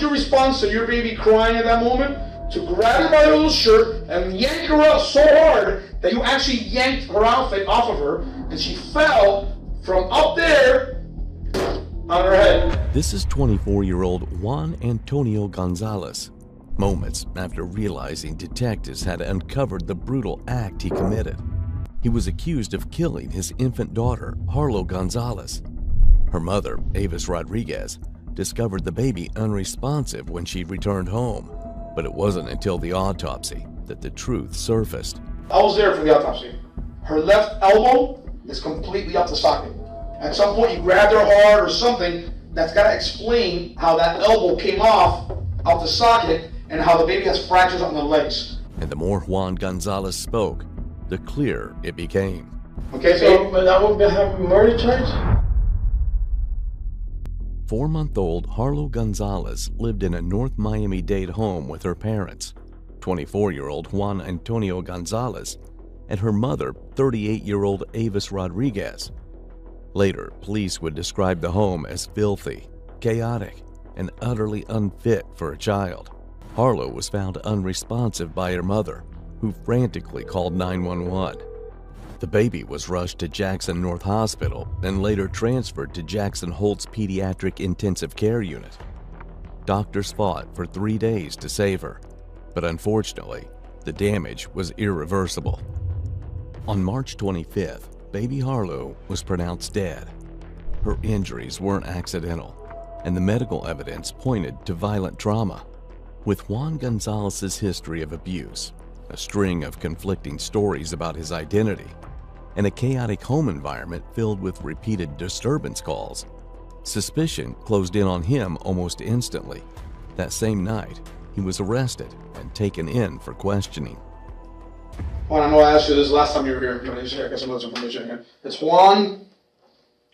your response to your baby crying at that moment? To grab her by the little shirt and yank her up so hard that you actually yanked her outfit off of her and she fell from up there on her head. This is 24-year-old Juan Antonio Gonzalez, moments after realizing detectives had uncovered the brutal act he committed. He was accused of killing his infant daughter, Harlow Gonzalez. Her mother, Avis Rodriguez, discovered the baby unresponsive when she returned home, but it wasn't until the autopsy that the truth surfaced. I was there for the autopsy. Her left elbow is completely out the socket. At some point you grabbed her hard or something. That's got to explain how that elbow came off the socket and how the baby has fractures on the legs. And the more Juan Gonzalez spoke, the clearer it became. Okay, but I would have a murder charge? 4-month-old Harlow Gonzalez lived in a North Miami-Dade home with her parents, 24-year-old Juan Antonio Gonzalez, and her mother, 38-year-old Avis Rodriguez. Later, police would describe the home as filthy, chaotic, and utterly unfit for a child. Harlow was found unresponsive by her mother, who frantically called 911. The baby was rushed to Jackson North Hospital and later transferred to Jackson Holt's Pediatric Intensive Care Unit. Doctors fought for 3 days to save her, but unfortunately, the damage was irreversible. On March 25th, baby Harlow was pronounced dead. Her injuries weren't accidental, and the medical evidence pointed to violent trauma. With Juan Gonzalez's history of abuse, a string of conflicting stories about his identity, and a chaotic home environment filled with repeated disturbance calls, suspicion closed in on him almost instantly. That same night, he was arrested and taken in for questioning. Juan, I know I asked you this last time you were here. Let me check. I got some other information here. It's Juan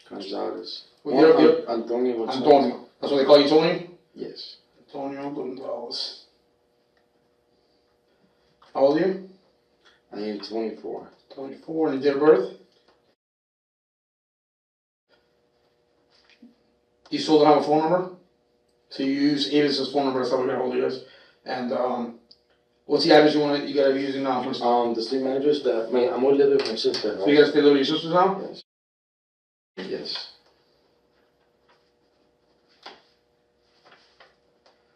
Gonzalez. Antonio. Antonio. That's what they call you, Tony? Yes. Antonio Gonzalez. How old are you? I am 24. 24, and your date of birth? You still don't have a phone number? So you use Avis's phone number, that's how we got hold of you guys. And what's the address you gotta be using now? The street address that I'm only living with my sister. So you gotta stay living with your sisters now? Yes. Yes.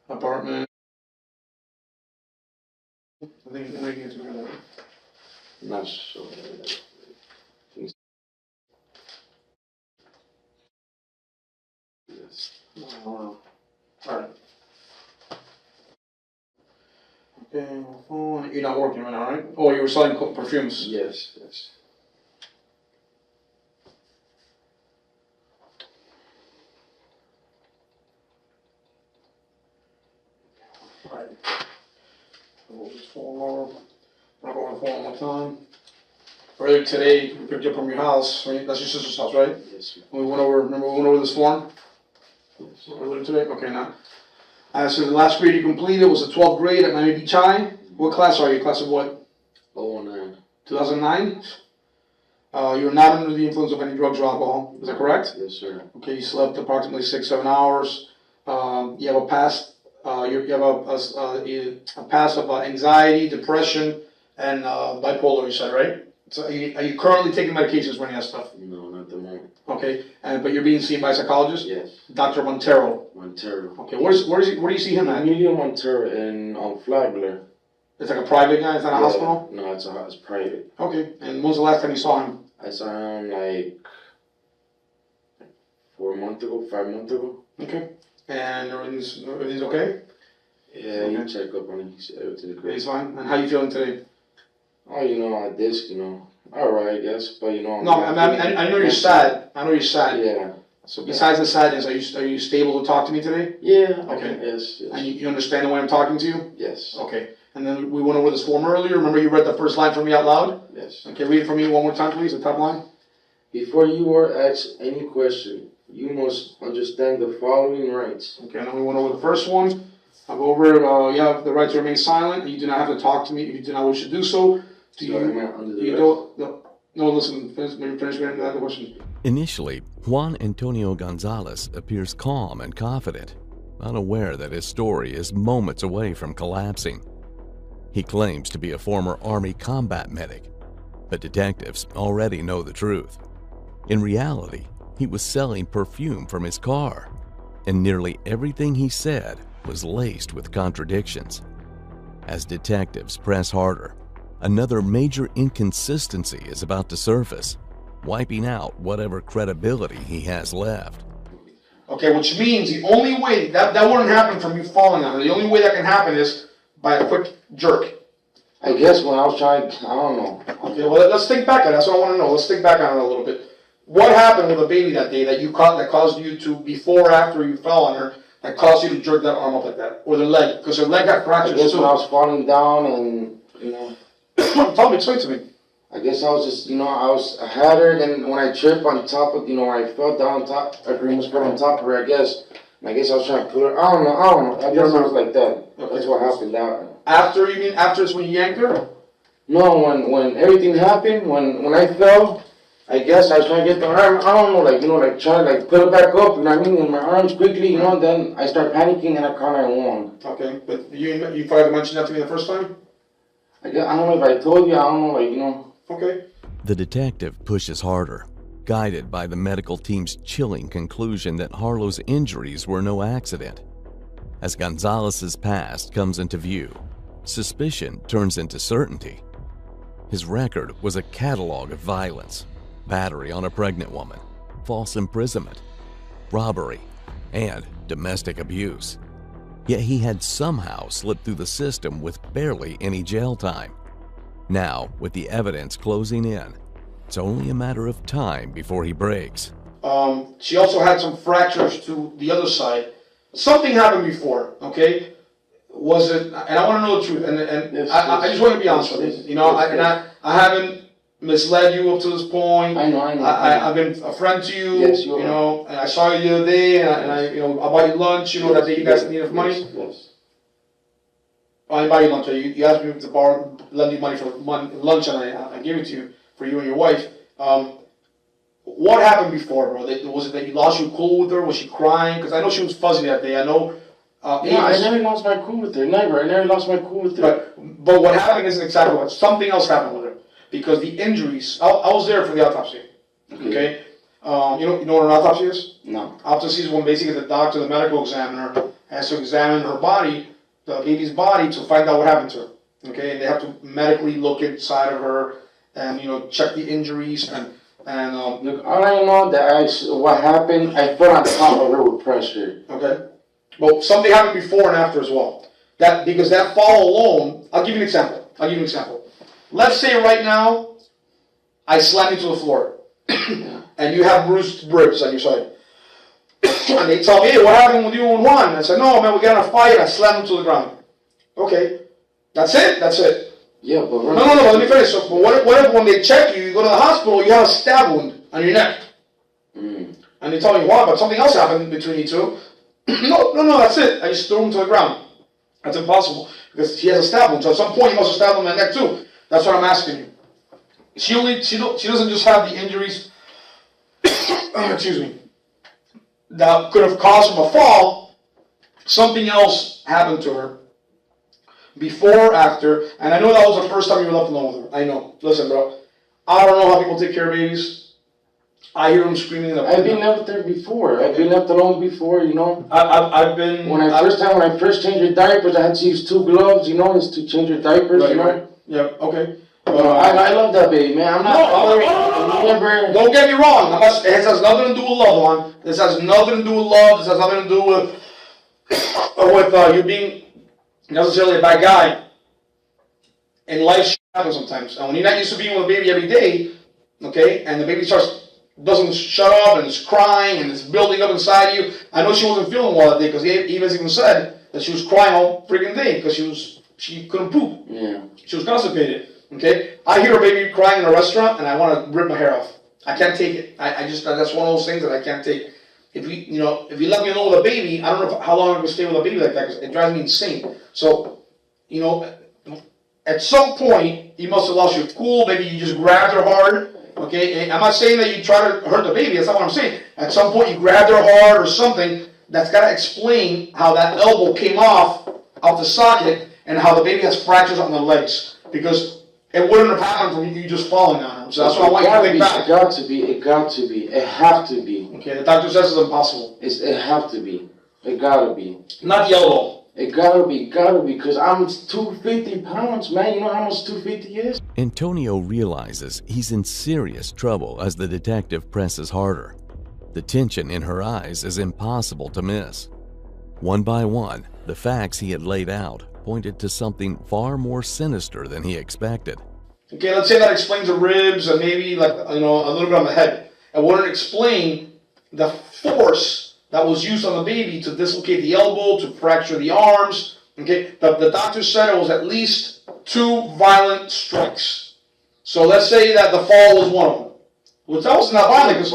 Apartment. I think it's together. Not sure. Yes. Alright. Okay, phone. You're not working right now, right? Oh, you were selling perfumes? Yes, yes. Alright. Hold this phone over. I'll go on the phone one more time. Earlier today, we picked you up from your house. Right? That's your sister's house, right? Yes. Remember we went over this form? Yes. Earlier today? Okay, now. So the last grade you completed was the 12th grade at Miami Beach High. What class are you? Class of what? 09. 2009? You were not under the influence of any drugs or alcohol. Is that correct? Yes, sir. Okay, you slept approximately 6-7 hours. You have a past. You have a past of anxiety, depression, and bipolar. You said, right? So are you currently taking medications for any of that stuff? No, not the moment. Okay, but you're being seen by a psychologist? Yes. Dr. Montero. Montero. Okay, where do you see him at? Emilio Montero on Flagler. It's like a private guy. It's not a hospital. No, it's private. Okay, and when was the last time you saw him? I saw him like 4 months ago, 5 months ago. Okay, and everything's okay? Yeah, Okay. he checked up on him. He said everything's great. He's fine. And how you feeling today? Oh, at this, alright, I guess, but No, I know you're sad. I know you're sad. Yeah. So besides the sadness, are you stable to talk to me today? Yeah. Okay. Yes. And you understand the way I'm talking to you? Yes. Okay. And then we went over this form earlier. Remember you read the first line for me out loud? Yes. Okay, read it for me one more time, please, the top line. Before you are asked any question, you must understand the following rights. Okay, and then we went over the first one. I'll go over it. You have the right to remain silent. You do not have to talk to me if you do not wish to do so. No, listen, finish reading the question. Initially, Juan Antonio Gonzalez appears calm and confident, unaware that his story is moments away from collapsing. He claims to be a former Army combat medic, but detectives already know the truth. In reality, he was selling perfume from his car, and nearly everything he said was laced with contradictions. As detectives press harder, another major inconsistency is about to surface, wiping out whatever credibility he has left. Okay, which means the only way that wouldn't happen from you falling on her. The only way that can happen is by a quick jerk. I guess when I was trying, I don't know. Okay, well, let's think back on it. That's what I want to know. Let's think back on it a little bit. What happened with the baby that day that caused you to, before or after you fell on her, that caused you to jerk that arm up like that? Or the leg? Because her leg got fractured. I guess when I was falling down and, you know. Tell me, explain to me. I guess I was just, you know, I had her, and when I tripped on top of, you know, when I fell down on top, I pretty much fell on top of her, I guess. And I guess I was trying to put her, I don't know. I guess it was like that. Okay. That's what happened. After, you mean after is when you yanked her? No, when everything happened, when I fell, I guess I was trying to get the arm, I don't know, like, you know, like trying to like put it back up, you know what I mean, in my arms quickly, you know, then I start panicking and I call 911. Okay, but you forgot to mention that to me the first time? I don't know if I told you, I don't know, like, you know. Okay. The detective pushes harder, guided by the medical team's chilling conclusion that Harlow's injuries were no accident. As Gonzalez's past comes into view, suspicion turns into certainty. His record was a catalog of violence, battery on a pregnant woman, false imprisonment, robbery, and domestic abuse. Yet he had somehow slipped through the system with barely any jail time. Now, with the evidence closing in, it's only a matter of time before he breaks. She also had some fractures to the other side. Something happened before, okay? Was it, and I want to know the truth, and yes, I just want to be honest with you. You know, I haven't misled you up to this point. I know. I've been a friend to you. Yes, you know, and I saw you the other day, and I you know, I bought you lunch. You know, that day you guys needed money. Yes. I didn't buy you lunch. You asked me to lend you money for lunch, and I gave it to you for you and your wife. What happened before, bro? Was it that you lost your cool with her? Was she crying? Because I know she was fuzzy that day. I know. Yeah, I never lost my cool with her. Never. I never lost my cool with her. But what happened isn't exactly what. Something else happened with her. Because the injuries, I was there for the autopsy. Okay? You know what an autopsy is? No. Autopsy is when basically the doctor, the medical examiner, has to examine her body, the baby's body, to find out what happened to her. Okay? And they have to medically look inside of her and, you know, check the injuries and look, all I know that what happened, I fell on top of her with pressure. Okay? Well, something happened before and after as well. Because that fall alone, I'll give you an example. Let's say right now, I slam you to the floor, and you have bruised ribs on your side. And they tell me, hey, what happened with you and Juan? And I said, no, man, we got in a fight, I slammed him to the ground. Okay, that's it. Yeah, but... No, let me finish. So, but what if when they check you, you go to the hospital, you have a stab wound on your neck? And they tell me, why, but something else happened between you two. No, that's it. I just threw him to the ground. That's impossible, because he has a stab wound. So at some point, you must have stabbed him in the neck too. That's what I'm asking you. She doesn't just have the injuries, excuse me, that could have caused from a fall. Something else happened to her before or after, and I know that was the first time you were left alone with her. I know. Listen, bro, I don't know how people take care of babies. I hear them screaming in the I've been left there before. Okay. I've been left alone before, you know. I've been... When I first changed your diapers, I had to use 2 gloves, you know, to change your diapers, right, you know. Right. Yeah, okay. I love that baby, man. I'm not... Don't get me wrong. It has nothing to do with love, Juan. This has nothing to do with love. This has nothing to do with you being necessarily a bad guy. And life happens sometimes. And when you're not used to being with a baby every day, okay, and the baby doesn't shut up and is crying and it's building up inside you. I know she wasn't feeling well that day because Eva's even said that she was crying all freaking day because she couldn't poop. Yeah. She was constipated. Okay? I hear a baby crying in a restaurant and I want to rip my hair off. I can't take it. That's one of those things that I can't take. If you let me alone with a baby, I don't know how long I can stay with a baby like that because it drives me insane. So, you know, at some point you must have lost your cool. Maybe you just grabbed her hard. Okay, and I'm not saying that you try to hurt the baby. That's not what I'm saying. At some point, you grabbed her hard or something that's got to explain how that elbow came off the socket and how the baby has fractures on the legs. Because it wouldn't have happened from you just falling on him. So that's why I want you to think back. It got to be. It have to be. Okay, the doctor says it's impossible. It have to be. It gotta be. Not the elbow. It gotta be, because I'm 250 pounds, man. You know how much 250 is? Antonio realizes he's in serious trouble as the detective presses harder. The tension in her eyes is impossible to miss. One by one, the facts he had laid out pointed to something far more sinister than he expected. Okay, let's say that explains the ribs and maybe like, a little bit on the head. It wouldn't explain the force that was used on the baby to dislocate the elbow, to fracture the arms. Okay, the doctor said it was at least 2 violent strikes. So let's say that the fall was one of them. Well, that wasn't that violent because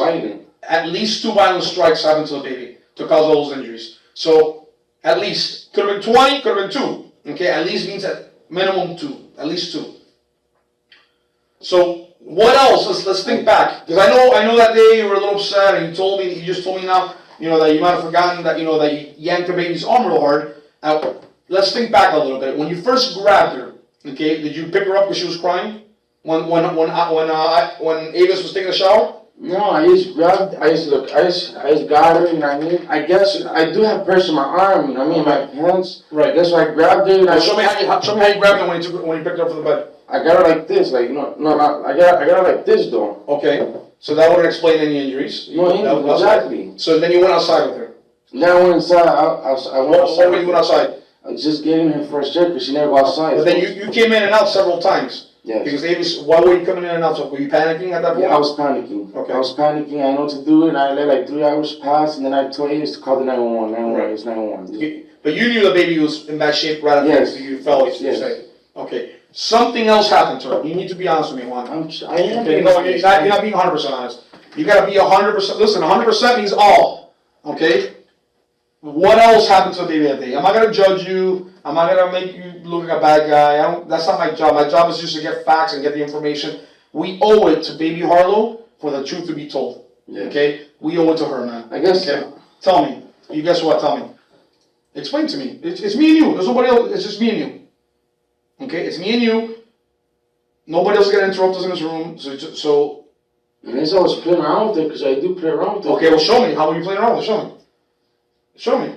at least 2 violent strikes happened to the baby to cause all those injuries. So at least, could have been 20, could have been 2. Okay, at least means at minimum 2, at least 2. So what else? Let's think back, because I know that day you were a little upset, and you just told me now, that you might have forgotten that, that you yanked the baby's arm real hard. Now, let's think back a little bit. When you first grabbed her, okay, did you pick her up because she was crying? When Avis was taking a shower? No, I just got her, you know what I mean? I guess I do have pressure in my arm, you know what I mean? My hands. Right. That's why I grabbed her. Well, show me how you grabbed her when you picked her up from the bed. I got her like this, I got her like this though. Okay. So that wouldn't explain any injuries. No injuries, exactly. So then you went outside with her. Then I went inside. I went outside. What you went outside? I was just getting her first check because she never go outside. But then you came in and out several times. Yes. Because Avis, why were you coming in and out? So were you panicking at that point? Yeah, I was panicking. Okay. I was panicking. I know what to do, and I let like 3 hours pass, and then I told Avis to call the 911. 911. Right. It's 911. But you knew the baby was in bad shape right after you fell. Yes. Say. Okay. Something else happened to her. You need to be honest with me, Juan. I am okay. No, you're not being 100% honest. You got to be 100%. Listen, 100% means all. Okay? What else happened to the baby that day? I'm not going to judge you. I'm not going to make you look like a bad guy. That's not my job. My job is just to get facts and get the information. We owe it to baby Harlow for the truth to be told. Yeah. Okay? We owe it to her, man. I guess. Okay? Tell me. You guess what? Tell me. Explain to me. It's me and you. There's nobody else. It's just me and you. Okay? It's me and you. Nobody else is going to interrupt us in this room. So and I was playing around with it because I do play around with it. Okay, well show me. How were you playing around with it? Show me. Show me.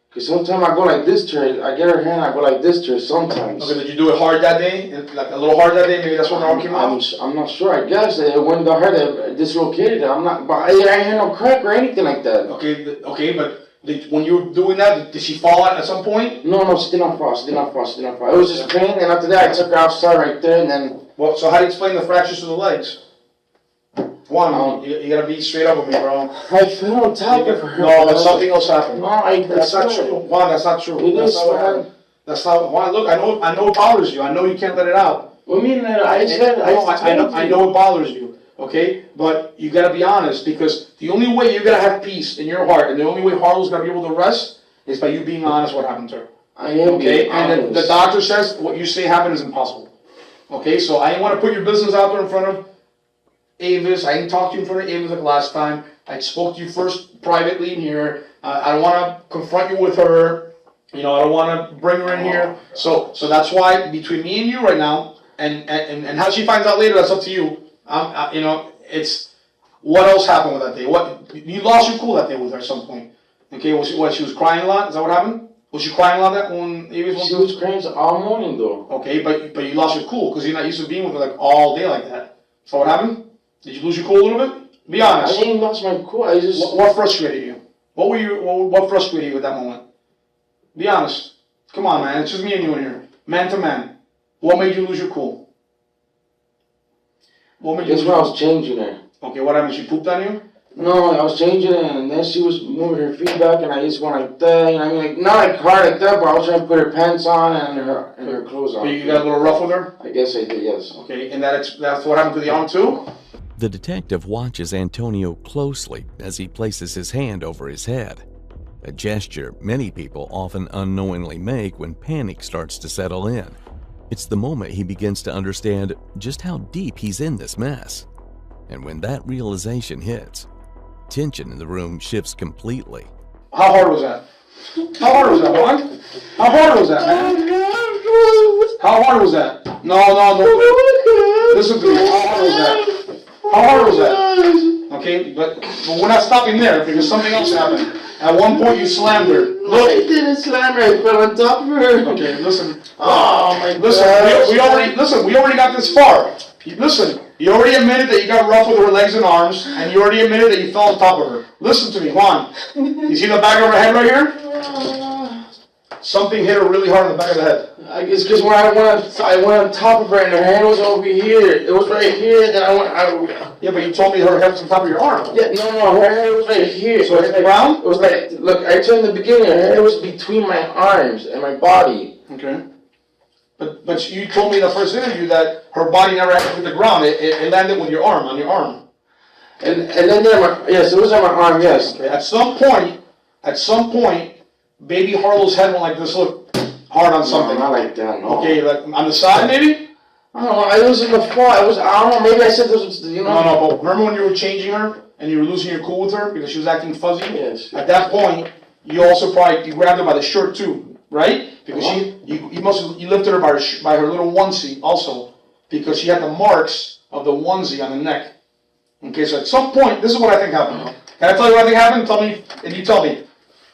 Because sometimes I go like this to her. I get her hand, I go like this to her sometimes. Okay, did you do it hard that day? Like a little hard that day? Maybe that's when the arm came out? I'm not sure. I guess when the heart dislocated it, I'm not. But I ain't had no crack or anything like that. Okay, but when you were doing that, did she fall out at some point? No, she did not fall. It was just pain, and after that, I took her outside right there, and then. Well, so how do you explain the fractures to the legs? One, you gotta be straight up with me, bro. I fell on top of her. No, but something else happened. No, that's not true. Juan, that's not true. It is, man. That's not. Juan, look, I know it bothers you. I know you can't let it out. What do you mean? I know it bothers you. Okay, but you gotta be honest, because the only way you're gonna have peace in your heart, and the only way Harlow's gonna be able to rest, is by you being honest what happened to her. I am being honest. And the doctor says what you say happened is impossible. Okay, so I didn't want to put your business out there in front of Avis. I didn't talk to you in front of Avis like last time. I spoke to you first privately in here. I don't want to confront you with her. I don't want to bring her in here. So that's why between me and you right now, and how she finds out later, that's up to you. It's what else happened with that day. What you lost your cool that day with her at some point. Okay, she was crying a lot. Is that what happened? Was she crying a lot that when Avis went? She was crying all morning though. Okay, but you lost your cool because you're not used to being with her like all day like that. So what happened? Did you lose your cool a little bit? Be honest. I didn't lose my cool. I just. What frustrated you? What frustrated you at that moment? Be honest. Come on, man. It's just me and you in here, man to man. What made you lose your cool? What made you? That's when I was changing her. Okay, what happened? She pooped on you? No, I was changing it, and then she was moving her feet back, and I just went like that. I mean, like not like hard like that, but I was trying to put her pants on and her clothes on. So you got a little rough with her? I guess I did, yes. Okay, and that's what happened to the arm too? The detective watches Antonio closely as he places his hand over his head, a gesture many people often unknowingly make when panic starts to settle in. It's the moment he begins to understand just how deep he's in this mess. And when that realization hits, Tension in the room shifts completely. How hard was that? How hard was that, Juan? How hard was that, man? How hard was that? No. Listen to me. How hard was that? How hard was that? Okay, but we're not stopping there because something else happened. At one point, you slammed her. Look, I didn't slam her. I fell on top of her. Okay, listen. Oh my God. We already got this far. Listen, you already admitted that you got rough with her legs and arms, and you already admitted that you fell on top of her. Listen to me, Juan. You see the back of her head right here? Something hit her really hard in the back of the head. I guess because when I went on top of her and her hand was over here. It was right here, and then Yeah, but you told me her head was on top of your arm. Yeah, no, her head was right here. So it's round? It was like, look, I told you in the beginning, her head was between my arms and my body. Okay. But you told me in the first interview that her body never actually hit the ground. It landed with your arm, on your arm. And then yes, it was on my arm, yes. Okay. At some point, baby Harlow's head went like this, look, hard on something. No, not like that, no. Okay, like on the side maybe? I don't know, it was in the fall, I don't know, maybe I said this was, you know. No, but remember when you were changing her and you were losing your cool with her because she was acting fuzzy? Yes. At that point, you also you grabbed her by the shirt too, right? Because you lifted her by her little onesie also because she had the marks of the onesie on the neck. Okay, so at some point, this is what I think happened. Can I tell you what I think happened? Tell me, and you tell me.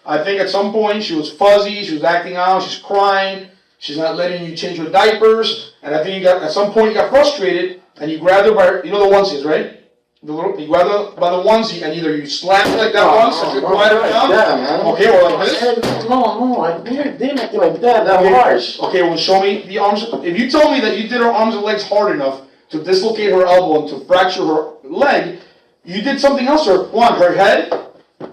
I think at some point she was fuzzy, she was acting out, she's crying, she's not letting you change her diapers, and I think at some point you got frustrated and you grabbed her by, you know the onesies, right? You grabbed her by the onesie and either you slapped her like that once and you quiet her down. Man. Okay, well like this. No, I never did anything like that harsh. Okay, well show me the arms. If you tell me that you did her arms and legs hard enough to dislocate her elbow and to fracture her leg, you did something else to her. One, her head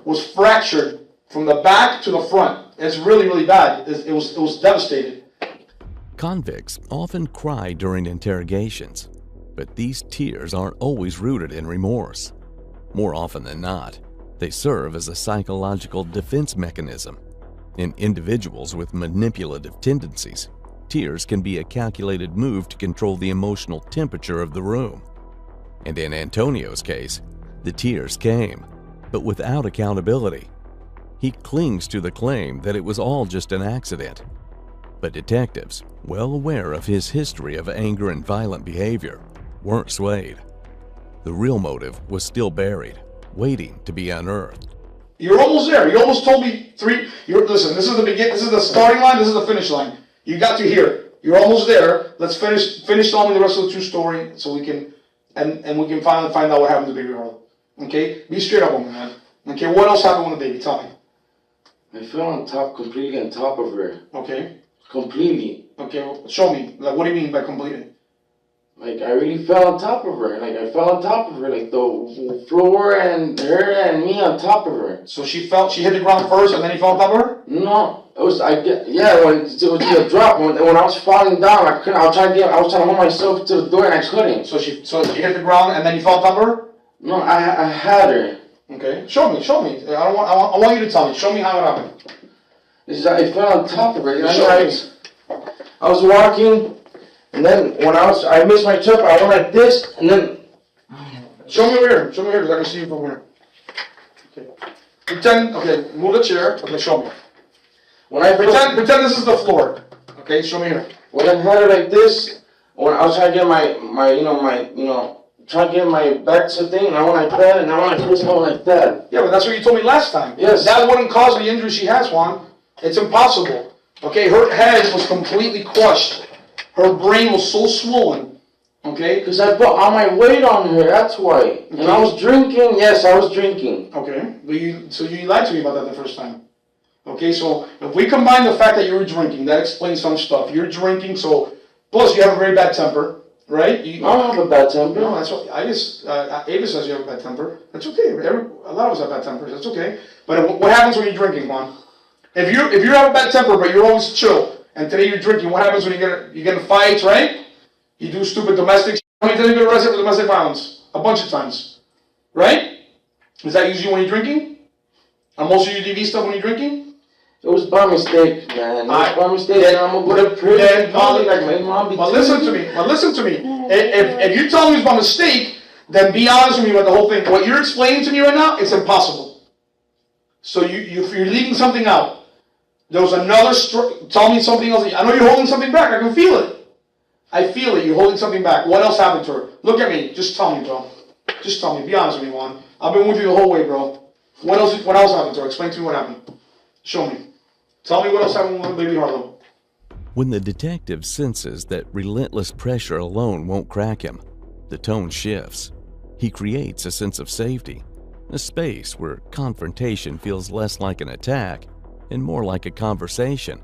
was fractured from the back to the front. It's really, really bad. It was devastated. Convicts often cry during interrogations, but these tears aren't always rooted in remorse. More often than not, they serve as a psychological defense mechanism. In individuals with manipulative tendencies, tears can be a calculated move to control the emotional temperature of the room. And in Antonio's case, the tears came, but without accountability. He clings to the claim that it was all just an accident. But detectives, well aware of his history of anger and violent behavior, weren't swayed. The real motive was still buried, waiting to be unearthed. You're almost there. You almost told me listen, this is the beginning, this is the starting line, this is the finish line. You got to here. You're almost there. Let's finish telling me the rest of the true story so we can and we can finally find out what happened to baby Harlow. Okay? Be straight up with me, man. Okay, what else happened with the baby? Tell me. I fell completely on top of her. Okay. Completely. Okay, well, show me. Like, what do you mean by completely? Like, I really fell on top of her. Like, I fell on top of her. Like, the floor and her and me on top of her. So she hit the ground first and then he fell on top of her? No. It was, when it was a drop. When I was falling down, I was trying to hold myself to the door and I couldn't. So she hit the ground and then you fell on top of her? No, I had her. Okay. Show me. I want you to tell me. Show me how it happened. I fell on top of her. I was walking, and then when I missed my trip, I went like this, and then... Show me over here, because I can see you from here. Okay. Okay, move the chair. Okay, show me. Pretend this is the floor. Okay, show me here. When I had her like this, when I was trying to get trying to get my back to the thing, and I went like that, and I went like this, and I went like that. Yeah, but that's what you told me last time. Yes. That wouldn't cause the injury she has, Juan. It's impossible. Okay, her head was completely crushed. Her brain was so swollen. Okay? Because I put all my weight on her, that's why. Okay. And I was drinking, yes, I was drinking. Okay, so you lied to me about that the first time. Okay, so if we combine the fact that you were drinking, that explains some stuff. You're drinking, so, plus you have a very bad temper, right? I don't have a bad temper. No, that's what, Ava says you have a bad temper. That's okay, a lot of us have bad tempers, that's okay. But what happens when you're drinking, Juan? If you have a bad temper, but you're always chill, and today you're drinking, what happens when you get in fights, right? You do stupid domestic shit. How many times you get arrested for domestic violence? A bunch of times. Right? Is that usually when you're drinking? Are most of your DV stuff when you're drinking? It was by mistake, man. It was by mistake. I'm going to prison. But listen to me. If you tell me it's by mistake, Then be honest with me about the whole thing. What you're explaining to me right now, it's impossible. So you're leaving something out. There was another story. Tell me something else. I know you're holding something back. I can feel it. I feel it. You're holding something back. What else happened to her? Look at me. Just tell me, bro. Just tell me. Be honest with me, Juan. I've been with you the whole way, bro. What else happened to her? Explain to me what happened. Show me. Tell me what else happened with baby Harlow. When the detective senses that relentless pressure alone won't crack him, the tone shifts. He creates a sense of safety, a space where confrontation feels less like an attack and more like a conversation.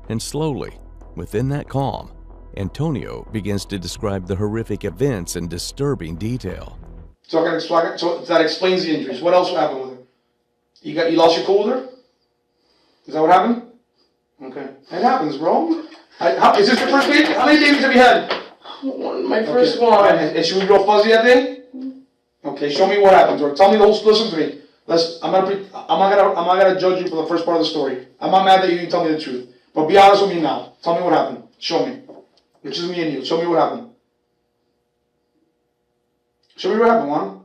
And slowly, within that calm, Antonio begins to describe the horrific events in disturbing detail. So that explains the injuries. What else happened with her? You lost your cool with her? Is that what happened? Okay. It happens, bro. Is this your first baby? How many babies have you had? My first one. And she was real fuzzy that day? Okay, show me what happened to her. Tell me the whole. Listen to me. I'm not gonna judge you for the first part of the story. I'm not mad that you didn't tell me the truth. But be honest with me now. Tell me what happened. Show me. It's just me and you. Show me what happened. Show me what happened, Juan.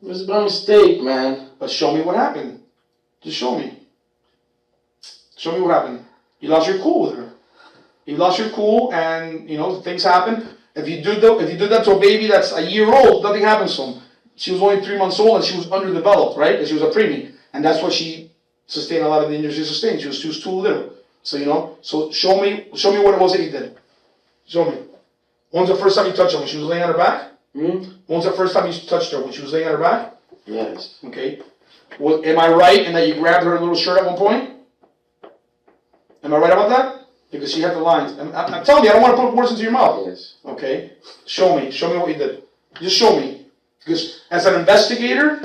It was by mistake, man. But show me what happened. Just show me. Show me what happened. You lost your cool with her. You lost your cool, and things happen. If you did that to a baby that's a year old, nothing happens to him. She was only 3 months old, and she was underdeveloped, right? And she was a preemie, and that's why she sustained a lot of the injuries she sustained. She was too little. So So show me what it was that you did. Show me. When's the first time you touched her? When she was laying on her back? When's the first time you touched her? When she was laying on her back? Yes. Okay. Well, am I right in that you grabbed her little shirt at one point? Am I right about that? Because she had the lines. I'm telling you, I don't want to put words into your mouth. Yes. Okay. Show me what you did. Just show me. Because as an investigator,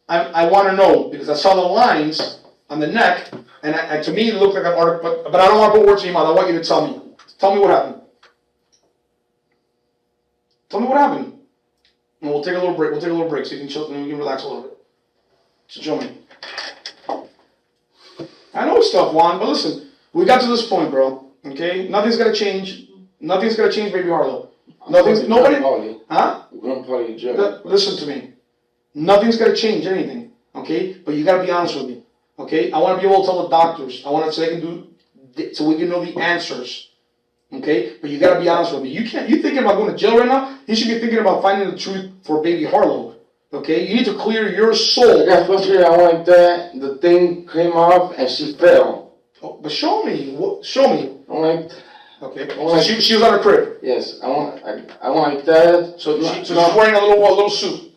I want to know, because I saw the lines on the neck, and to me it looked like an article, but I don't want to put words in your mouth. I want you to tell me. Tell me what happened. Tell me what happened. And we'll take a little break. We'll take a little break so you can chill and you can relax a little bit. So show me. I know it's tough, Juan, but listen, we got to this point, bro. Okay? Nothing's gonna change. Nothing's gonna change, baby Harlow. Nobody. Huh? Listen to me. Nothing's gonna change anything. Okay? But you gotta be honest with me. Okay? I want to be able to tell the doctors. I want to so we can know the answers. Okay? But you gotta be honest with me. You thinking about going to jail right now? You should be thinking about finding the truth for baby Harlow. Okay? You need to clear your soul. I got frustrated. I wanted that. The thing came off and she fell. Oh, but show me. Show me. Okay. So she was on her crib. Yes. I want that. So she's wearing a little suit.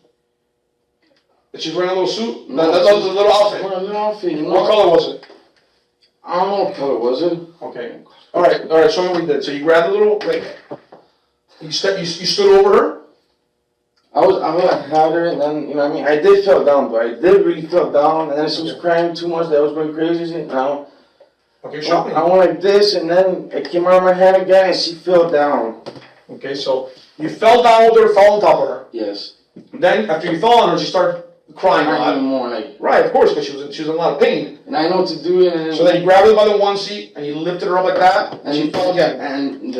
She's wearing a little suit. No, the little outfit. A little outfit. What color was it? I don't know what color was it. Okay. All right. Show me what you did. So you grabbed the little. You stood over her. I had her, and then I did fell down, but I did really fell down, and then she was crying too much. That was going crazy. Okay, show me. I went like this, and then it came out of my hand again, and she fell down. Okay, so you fell down with her, fell on top of her. Yes. Then after you fell on her, she started crying a lot. More right, of course, because she was in a lot of pain. And I know what to do. And so then you grabbed her by the onesie and you lifted her up like that, and she fell again. And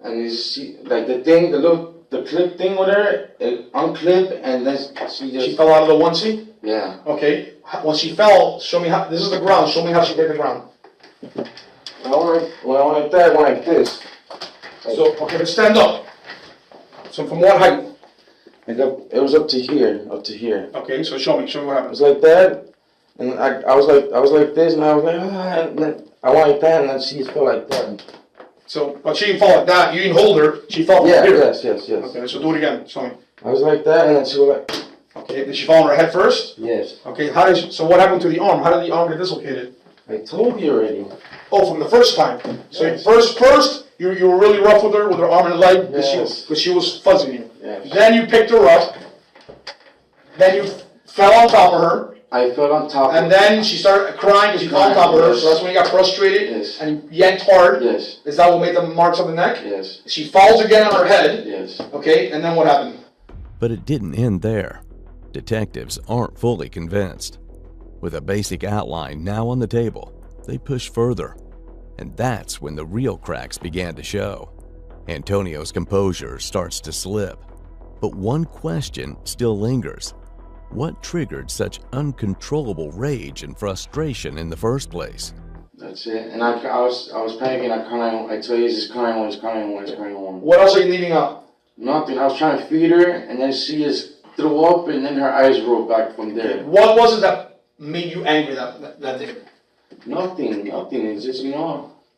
and you see like the clip thing with her, it unclipped, and then she fell out of the onesie. Yeah. Okay. When she fell, show me how. This is the ground. Show me how she hit the ground. I went like that. I went like this. So okay, but stand up. So from what height? It was up to here. Okay, so show me what happened. It was like that, and I was like this, and I was like, and then I went like that, and then she fell like that. So, but she didn't fall like that. You didn't hold her. She fell from here. Yes. Okay, so do it again. Show me. I was like that, and then she was like. Okay, did she fall on her head first? Yes. Okay, so what happened to the arm? How did the arm get dislocated? I told you already. Oh, from the first time. So yes. first you were really rough with her arm and leg because she was fuzzing you. Yes. Then you picked her up. Then you fell on top of her. I fell on top. And then she started crying because you fell on top of her. So that's when you got frustrated. Yes. And you yanked hard. Yes. Is that what made the marks on the neck? Yes. She falls again on her head. Yes. Okay, and then what happened? But it didn't end there. Detectives aren't fully convinced. With a basic outline now on the table, they push further. And that's when the real cracks began to show. Antonio's composure starts to slip. But one question still lingers. What triggered such uncontrollable rage and frustration in the first place? That's it. And I was panicking. I tell you, he's crying on. What else are you leaving out? Nothing. I was trying to feed her, and then she just threw up, and then her eyes rolled back from there. What was it that made you angry that day? Nothing. It's just,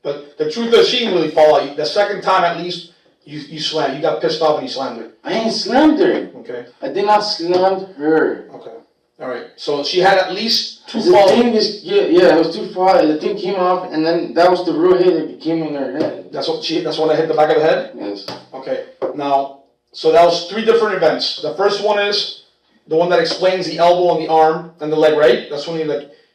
But the truth is, she didn't really fall out. The second time, at least, you slammed. You got pissed off and you slammed her. I ain't slammed her. Okay. I did not slam her. Okay. All right. So she had at least 2 The falls. thing is, it was 2 falls. The thing came off, and then that was the real hit that came in her head. That's when I hit the back of the head? Yes. Okay. Now, so that was 3 different events. The first one is the one that explains the elbow and the arm and the leg, right? That's when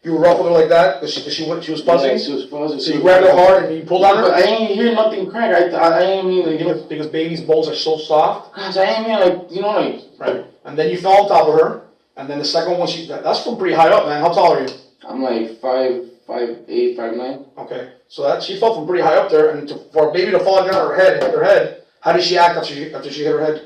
you ruffled her like that because she was buzzing. Yeah, she was buzzing. So you grabbed her hard and you pulled on her. But I ain't hear nothing crack. I ain't mean because babies' bowls are so soft. Gosh, I ain't mean Right. And then you fell on top of her. And then the second one, that's from pretty high up, man. How tall are you? I'm like 5'8", 5'9". Okay. So she fell from pretty high up there, and for a baby to fall down on her head and hit her head, how did she act after she hit her head?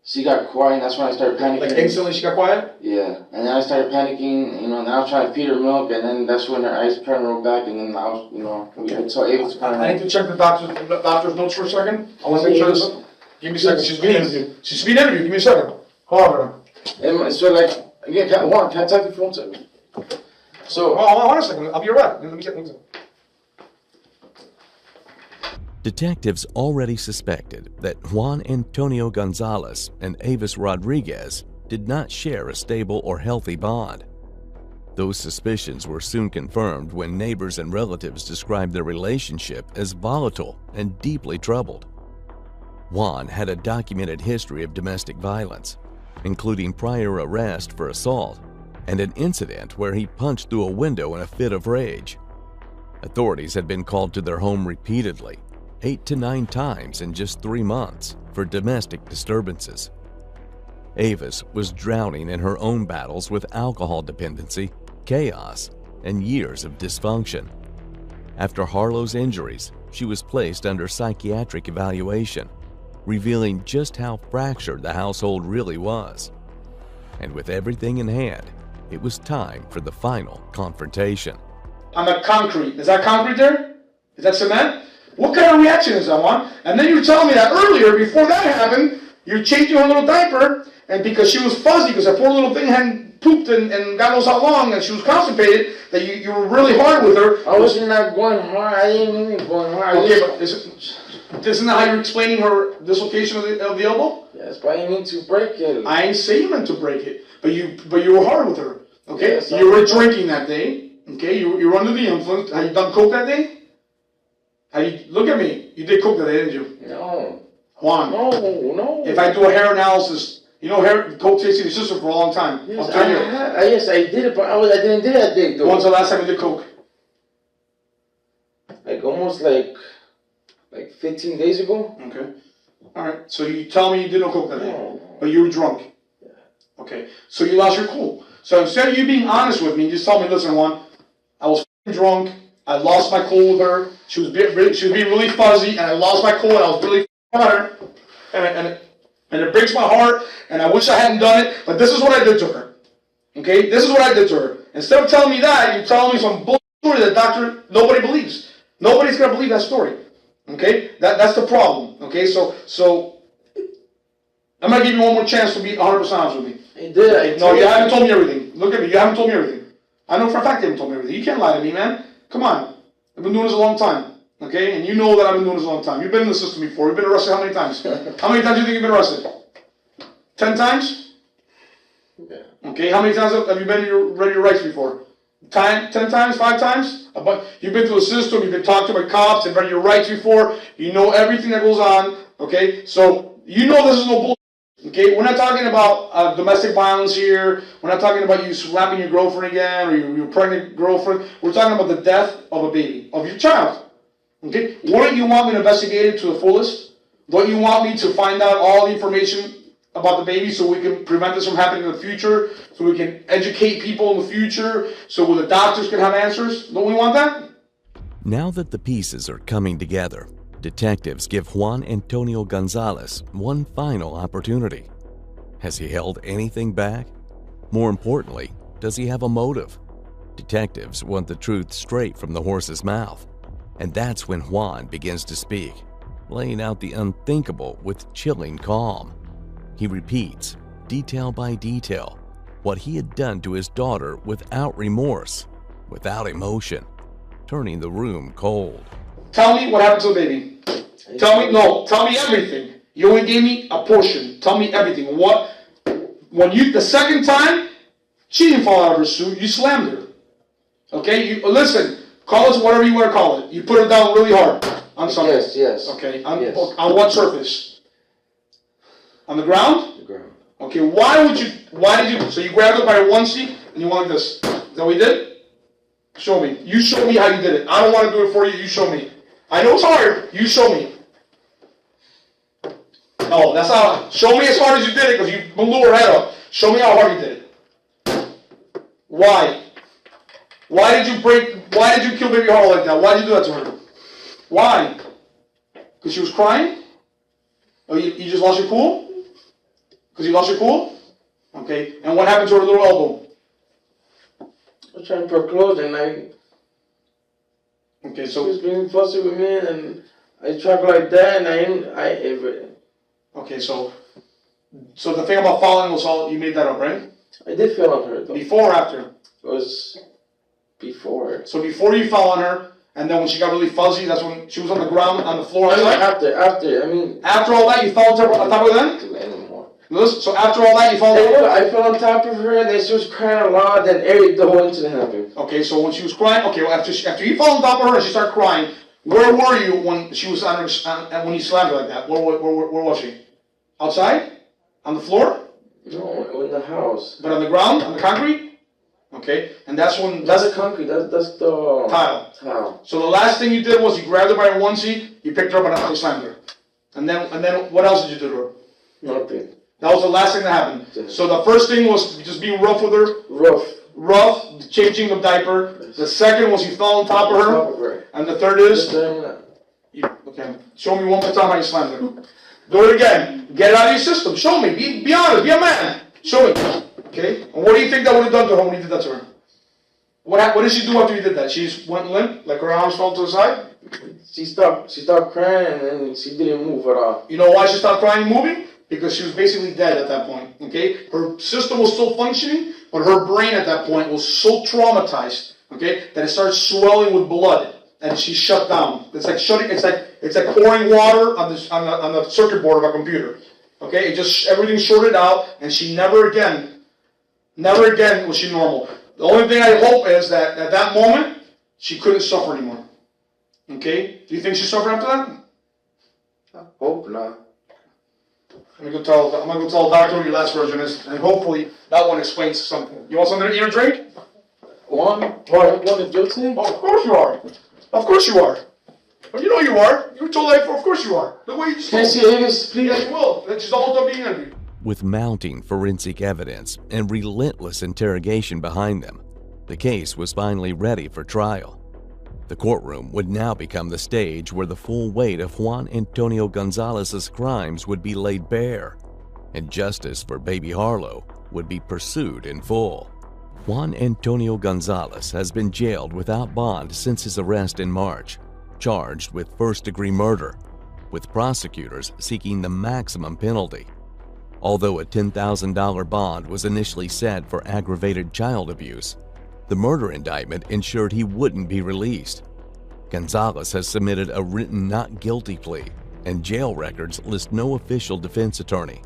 She got quiet, and that's when I started panicking. Like instantly she got quiet? Yeah. And then I started panicking, and I was trying to feed her milk, and then that's when her eyes turned to roll back, and then I was, so it was kind of... I need to check the doctor's notes for a second. I want to make sure this... Give me a second. She's being interviewed. Give me a second. Hold on. So like, again, can I type your phone to me? So... Hold on a second. I'll be right back. Let me get... Detectives already suspected that Juan Antonio Gonzalez and Avis Rodriguez did not share a stable or healthy bond. Those suspicions were soon confirmed when neighbors and relatives described their relationship as volatile and deeply troubled. Juan had a documented history of domestic violence, including prior arrest for assault and an incident where he punched through a window in a fit of rage. Authorities had been called to their home repeatedly, 8 to 9 times in just 3 months, for domestic disturbances. Avis was drowning in her own battles with alcohol dependency, chaos, and years of dysfunction. After Harlow's injuries, she was placed under psychiatric evaluation, revealing just how fractured the household really was. And with everything in hand, it was time for the final confrontation. I'm at concrete. Is that concrete there? Is that cement? What kind of reaction is that one? And then you were telling me that earlier, before that happened, you're changing her little diaper, and because she was fuzzy, because that poor little thing hadn't pooped and God knows how long, and she was constipated, that you were really hard with her. I wasn't not going hard. I didn't mean going hard. Okay, but isn't that how you're explaining her dislocation of the elbow? Yes, but I didn't mean to break it. I ain't saying you meant to break it, but you were hard with her. Okay, yes, you were drinking that day. Okay, you were under the influence. Have you done coke that day? Look at me. You did coke that day, didn't you? No. Juan. No. If I do a hair analysis, coke tasted your sister for a long time. Yes, yes, I did it, but I didn't do that day, though. When's the last time you did coke? Like almost like 15 days ago. Okay. All right. So you tell me you did no coke that day, but you were drunk. Yeah. Okay. So you lost your cool. So instead of you being honest with me, just tell me, listen, Juan, I was drunk. I lost my cool with her. She was being really fuzzy, and I lost my cool, and I was really on her. And it breaks my heart, and I wish I hadn't done it, but this is what I did to her. Okay? This is what I did to her. Instead of telling me that, you're telling me some bullshit story that nobody believes. Nobody's going to believe that story. Okay? That's the problem. Okay? So I'm going to give you one more chance to be 100% honest with me. I did. No, you haven't told me everything. Look at me. You haven't told me everything. I know for a fact you haven't told me everything. You can't lie to me, man. Come on. I've been doing this a long time. Okay? And you know that I've been doing this a long time. You've been in the system before. You've been arrested how many times? How many times do you think you've been arrested? 10 times? Yeah. Okay, how many times have you been read your rights before? 10 times? 5 times? You've been through the system, you've been talked to by cops and read your rights before. You know everything that goes on. Okay? So, you know this is no bullshit. Okay? We're not talking about domestic violence here. We're not talking about you slapping your girlfriend again or your pregnant girlfriend. We're talking about the death of a baby, of your child. Okay? Wouldn't you want me to investigate it to the fullest? Don't you want me to find out all the information about the baby so we can prevent this from happening in the future, so we can educate people in the future, so the doctors can have answers? Don't we want that? Now that the pieces are coming together, detectives give Juan Antonio Gonzalez one final opportunity. Has he held anything back? More importantly, does he have a motive? Detectives want the truth straight from the horse's mouth. And that's when Juan begins to speak, laying out the unthinkable with chilling calm. He repeats, detail by detail, what he had done to his daughter without remorse, without emotion, turning the room cold. Tell me what happened to the baby. Tell me everything. You only gave me a portion. Tell me everything. The second time, she didn't fall out of her suit, you slammed her. Okay, listen, call it whatever you want to call it. You put her down really hard on something. Yes. Okay, Yes. On what surface? On the ground? The ground. Okay, so you grabbed her by her onesie and you went like this. Is that what you did? Show me. You show me how you did it. I don't want to do it for you, you show me. I know it's hard, you show me. No, that's how, show me as hard as you did it because you blew her head up. Show me how hard you did it. Why? Why did you kill baby Harlow like that? Why did you do that to her? Why? Because she was crying? Oh, you just lost your cool? Because you lost your cool? Okay, and what happened to her little elbow? I was trying to put her clothes and Okay, she so was being fussy with me and I tried like that and okay, so the thing about falling was all you made that up, right? I did feel on her though. Before or after? It was before. So before you fell on her, and then when she got really fuzzy, that's when she was on the ground, on the floor. After. After all that, you fell on top of her then? Anymore. Listen, so after all that, you fell on top of her? I fell on top of her, and then she was crying a lot, then the whole incident happened. Okay, so when she was crying, okay, well, after you fell on top of her and she started crying, where were you when she was when you slammed her like that? Where was she? Outside? On the floor? No, in the house. But on the ground? On the concrete? Okay, and that's when... That's the concrete, that's the... Tile. So the last thing you did was you grabbed her by her onesie, you picked her up and you slammed her. And then what else did you do to her? Nothing. That was the last thing that happened. Yeah. So the first thing was just being rough with her. Rough, changing the diaper. The second was you fell on top of her. And the third is... Okay, show me one more time how you slammed her. Do it again. Get it out of your system. Show me. Be honest. Be a man. Show me. Okay? And what do you think that would have done to her when you did that to her? What did she do after you did that? She just went limp? Like her arms fell to the side? She stopped crying and then she didn't move at all. You know why she stopped crying and moving? Because she was basically dead at that point. Okay? Her system was still functioning, but her brain at that point was so traumatized, okay, that it started swelling with blood. And she shut down. It's like pouring water on the circuit board of a computer. Okay? Everything shorted out, and she never again was she normal. The only thing I hope is that at that moment, she couldn't suffer anymore. Okay? Do you think she suffered after that? I hope not. I'm gonna go tell the doctor what your last version is, and hopefully that one explains something. You want something to eat or drink? One to do today? Oh, of course you are. Of course you are. Well, you know you are. You were told that before. Of course you are. The way you just Can I see Avis, please? Yeah, you will. That's just almost done being interviewed. With mounting forensic evidence and relentless interrogation behind them, the case was finally ready for trial. The courtroom would now become the stage where the full weight of Juan Antonio Gonzalez's crimes would be laid bare, and justice for baby Harlow would be pursued in full. Juan Antonio Gonzalez has been jailed without bond since his arrest in March, charged with first-degree murder, with prosecutors seeking the maximum penalty. Although a $10,000 bond was initially set for aggravated child abuse, the murder indictment ensured he wouldn't be released. Gonzalez has submitted a written not guilty plea, and jail records list no official defense attorney.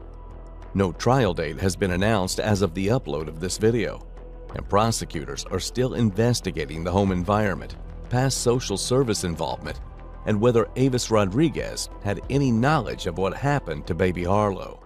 No trial date has been announced as of the upload of this video, and prosecutors are still investigating the home environment, past social service involvement, and whether Avis Rodriguez had any knowledge of what happened to baby Harlow.